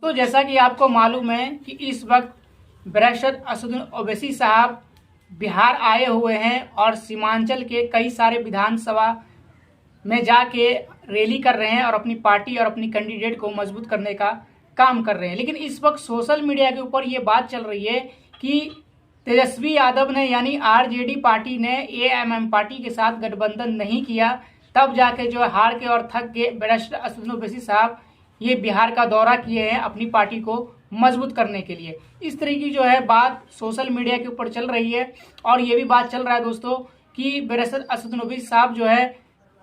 तो जैसा कि आपको मालूम है कि इस वक्त बैरिस्टर असदुद्दीन ओवैसी साहब बिहार आए हुए हैं और सीमांचल के कई सारे विधानसभा में जाके रैली कर रहे हैं और अपनी पार्टी और अपनी कैंडिडेट को मजबूत करने का काम कर रहे हैं। लेकिन इस वक्त सोशल मीडिया के ऊपर ये बात चल रही है कि तेजस्वी यादव ने यानी आरजेडी पार्टी ने एएमएम पार्टी के साथ गठबंधन नहीं किया, तब जाके जो हार के और थक के बैरिस्टर असदुद्दीन ओवैसी साहब ये बिहार का दौरा किए हैं अपनी पार्टी को मजबूत करने के लिए। इस तरह की जो है बात सोशल मीडिया के ऊपर चल रही है और ये भी बात चल रहा है दोस्तों कि बैरिस्टर असदुद्दीन ओवैसी साहब जो है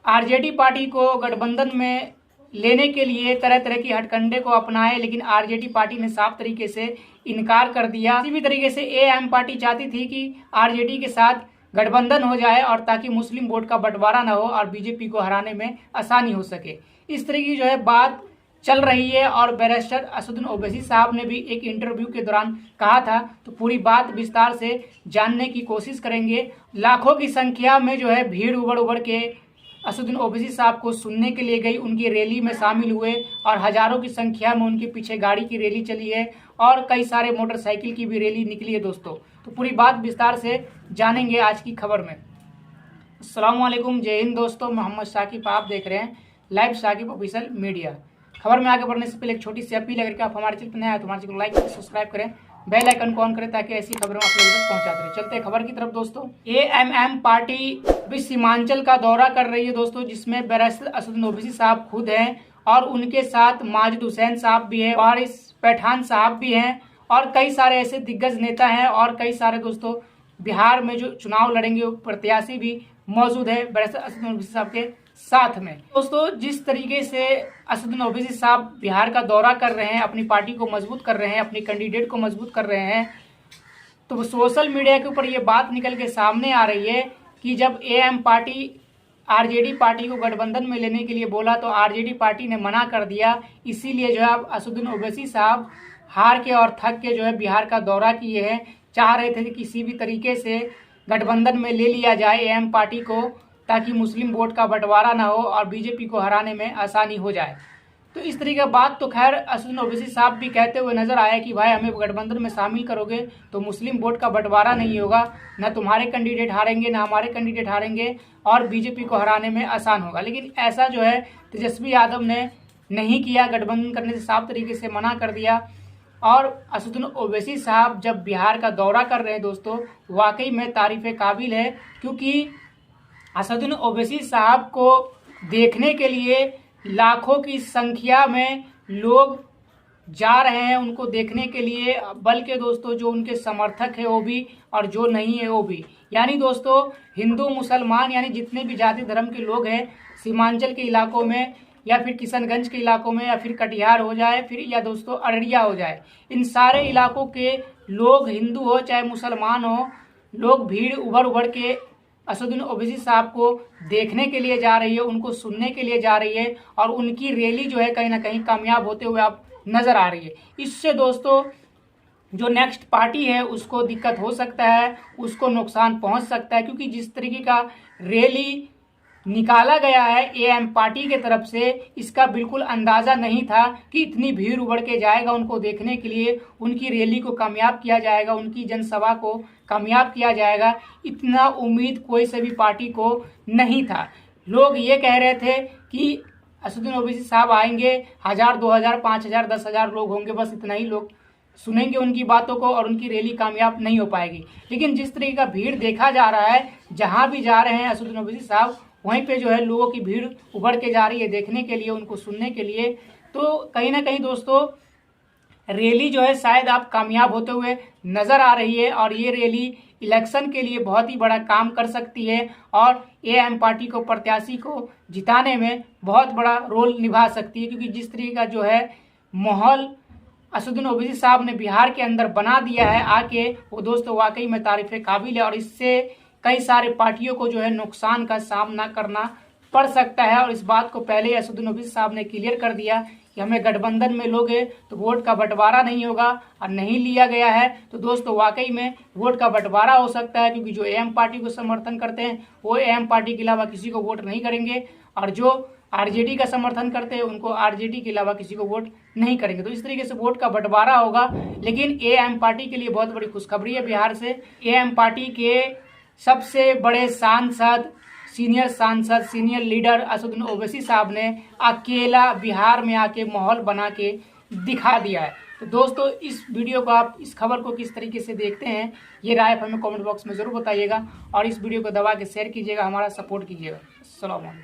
आरजेडी पार्टी को गठबंधन में लेने के लिए तरह तरह की हथकंडे को अपनाए, लेकिन आरजेडी पार्टी ने साफ तरीके से इनकार कर दिया। इसी भी तरीके से एएमएम पार्टी चाहती थी कि आरजेडी के साथ गठबंधन हो जाए और ताकि मुस्लिम वोट का बंटवारा न हो और बीजेपी को हराने में आसानी हो सके। इस तरह की जो है बात चल रही है और बैरिस्टर असदुद्दीन ओवैसी साहब ने भी एक इंटरव्यू के दौरान कहा था, तो पूरी बात विस्तार से जानने की कोशिश करेंगे। लाखों की संख्या में जो है भीड़ उबड़ उबड़ के असदुद्दीन ओवैसी साहब को सुनने के लिए गई, उनकी रैली में शामिल हुए और हजारों की संख्या में उनके पीछे गाड़ी की रैली चली है और कई सारे मोटरसाइकिल की भी रैली निकली है दोस्तों। तो पूरी बात विस्तार से जानेंगे आज की खबर में। अस्सलाम वालेकुम, जय हिंद दोस्तों, मोहम्मद साकिब, आप देख रहे हैं लाइव साकिब ऑफिशियल मीडिया। खबर में आगे बढ़ने से पहले एक छोटी सी अपील, अगर आप हमारे चैनल पर नए आए तो हमारे चैनल को लाइक करें, सब्सक्राइब करें, बेल आइकन को ऑन करें ताकि ऐसी खबरें आप लोगों तक पहुंचाते रहे। चलते हैं खबर की तरफ दोस्तों। एएमएम पार्टी भी सीमांचल का दौरा कर रही है दोस्तों, जिसमें बैरिस्टर असदुद्दीन ओवैसी साहब खुद हैं और उनके साथ माजिद हुसैन साहब भी है, वारिस पठान साहब भी हैं और कई सारे ऐसे दिग्गज नेता हैं और कई सारे दोस्तों बिहार में जो चुनाव लड़ेंगे वो प्रत्याशी भी मौजूद है बैरिस्टर असदुद्दीन ओवैसी साहब के साथ में। दोस्तों जिस तरीके से असदुद्दीन ओवैसी साहब बिहार का दौरा कर रहे हैं, अपनी पार्टी को मजबूत कर रहे हैं, अपनी कैंडिडेट को मजबूत कर रहे हैं, तो सोशल मीडिया के ऊपर ये बात निकल के सामने आ रही है कि जब एएम पार्टी आरजेडी पार्टी को गठबंधन में लेने के लिए बोला तो आरजेडी पार्टी ने मना कर दिया। इसीलिए जो है असदुद्दीन ओवैसी साहब हार के और थक के जो है बिहार का दौरा किए हैं। चाह रहे थे कि किसी भी तरीके से गठबंधन में ले लिया जाए एएम पार्टी को ताकि मुस्लिम वोट का बंटवारा ना हो और बीजेपी को हराने में आसानी हो जाए। तो इस तरीके की बात तो खैर असदुद्दीन ओवैसी साहब भी कहते हुए नजर आए कि भाई हमें गठबंधन में शामिल करोगे तो मुस्लिम वोट का बंटवारा नहीं होगा, न तुम्हारे कैंडिडेट हारेंगे न हमारे कैंडिडेट हारेंगे और बीजेपी को हराने में आसान होगा। लेकिन ऐसा जो है तेजस्वी यादव ने नहीं किया, गठबंधन करने से साफ तरीके से मना कर दिया। और असदुद्दीन ओवैसी साहब जब बिहार का दौरा कर रहे हैं दोस्तों, वाकई में तारीफ काबिल है, क्योंकि असदुद्दीन ओवैसी साहब को देखने के लिए लाखों की संख्या में लोग जा रहे हैं उनको देखने के लिए, बल्कि दोस्तों जो उनके समर्थक है वो भी और जो नहीं है वो भी, यानी दोस्तों हिंदू मुसलमान यानी जितने भी जाति धर्म के लोग हैं सीमांचल के इलाकों में या फिर किशनगंज के इलाकों में या फिर कटिहार हो जाए फिर या दोस्तों अररिया हो जाए, इन सारे इलाकों के लोग हिंदू हो चाहे मुसलमान हो, लोग भीड़ उभर उभर के असदुद्दीन ओवैसी साहब को देखने के लिए जा रही है, उनको सुनने के लिए जा रही है और उनकी रैली जो है कहीं ना कहीं कामयाब होते हुए आप नजर आ रही है। इससे दोस्तों जो नेक्स्ट पार्टी है उसको दिक्कत हो सकता है, उसको नुकसान पहुंच सकता है, क्योंकि जिस तरीके का रैली निकाला गया है एएम पार्टी के तरफ से, इसका बिल्कुल अंदाजा नहीं था कि इतनी भीड़ उबड़ के जाएगा उनको देखने के लिए, उनकी रैली को कामयाब किया जाएगा, उनकी जनसभा को कामयाब किया जाएगा। इतना उम्मीद कोई से भी पार्टी को नहीं था। लोग ये कह रहे थे कि असदुद्दीन ओवैसी साहब आएंगे, 1000 2000 5000 10,000 लोग होंगे, बस इतना ही लोग सुनेंगे उनकी बातों को और उनकी रैली कामयाब नहीं हो पाएगी। लेकिन जिस तरीके का भीड़ देखा जा रहा है, जहां भी जा रहे हैं असदुद्दीन ओवैसी साहब वहीं पे जो है लोगों की भीड़ उभर के जा रही है देखने के लिए, उनको सुनने के लिए। तो कहीं ना कहीं दोस्तों रैली जो है शायद आप कामयाब होते हुए नजर आ रही है और ये रैली इलेक्शन के लिए बहुत ही बड़ा काम कर सकती है और एएम पार्टी को प्रत्याशी को जिताने में बहुत बड़ा रोल निभा सकती है, क्योंकि जिस तरीके का जो है माहौल असदुद्दीन ओवैसी साहब ने बिहार के अंदर बना दिया है आके, वो दोस्तों वाकई में तारीफ काबिल है और इससे कई सारे पार्टियों को जो है नुकसान का सामना करना पड़ सकता है। और इस बात को पहले ही असदुद्दीन ओवैसी साहब ने क्लियर कर दिया कि हमें गठबंधन में लोगे तो वोट का बंटवारा नहीं होगा, और नहीं लिया गया है तो दोस्तों वाकई में वोट का बंटवारा हो सकता है, क्योंकि जो एएम पार्टी को समर्थन करते हैं वो एएम पार्टी के अलावा किसी को वोट नहीं करेंगे और जो आरजेडी का समर्थन करते हैं उनको आरजेडी के अलावा किसी को वोट नहीं करेंगे। तो इस तरीके से वोट का बंटवारा होगा। लेकिन एएम पार्टी के लिए बहुत बड़ी खुशखबरी है बिहार से। एएम पार्टी के सबसे बड़े सांसद, सीनियर लीडर असदुद्दीन ओवैसी साहब ने अकेला बिहार में आके माहौल बना के दिखा दिया है। तो दोस्तों इस वीडियो को आप, इस खबर को किस तरीके से देखते हैं, ये राय हमें कमेंट बॉक्स में ज़रूर बताइएगा और इस वीडियो को दबा के शेयर कीजिएगा, हमारा सपोर्ट कीजिएगा। अस्सलाम वालेकुम।